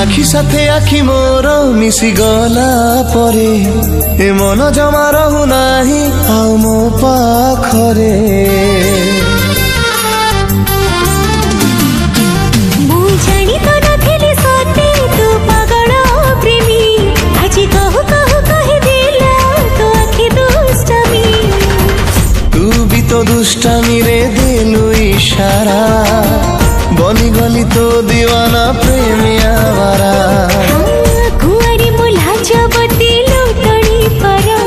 आखि साथे आखि मोर मिसी गला परे ए मन जमा रहु नाही आउ मो पाखरे तो दुष्टामी रे दिलु इशारा बनी गली तो दीवाना प्रेमी आवारा कुआरी मुला जबती लुटणी परा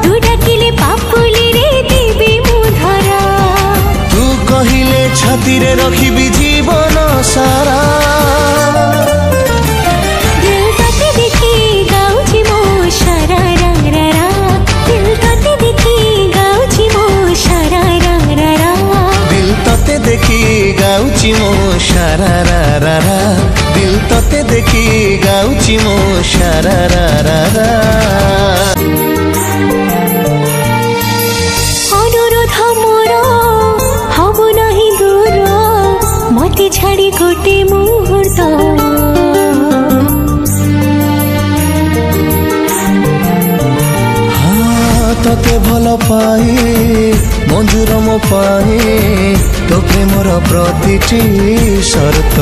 तू डाकिले पापुली रे देबी मुधरा तू कहिले छाती रे रखिबी जीवन सारा दिल तते देखी गाउची मो शरारा रा दिल तते देखी गाउची मो शरारा रा दिल तते देखी गाउची मो शरारा रा दिल तते देखी गाउची मो शरारा रा अनुरोध मोर हबो नाही दूर मते छाड़ी गोटे मुहूर्त तते भल पाए मंजूर मो पाए तो प्रेमर प्रतिटी शर्त।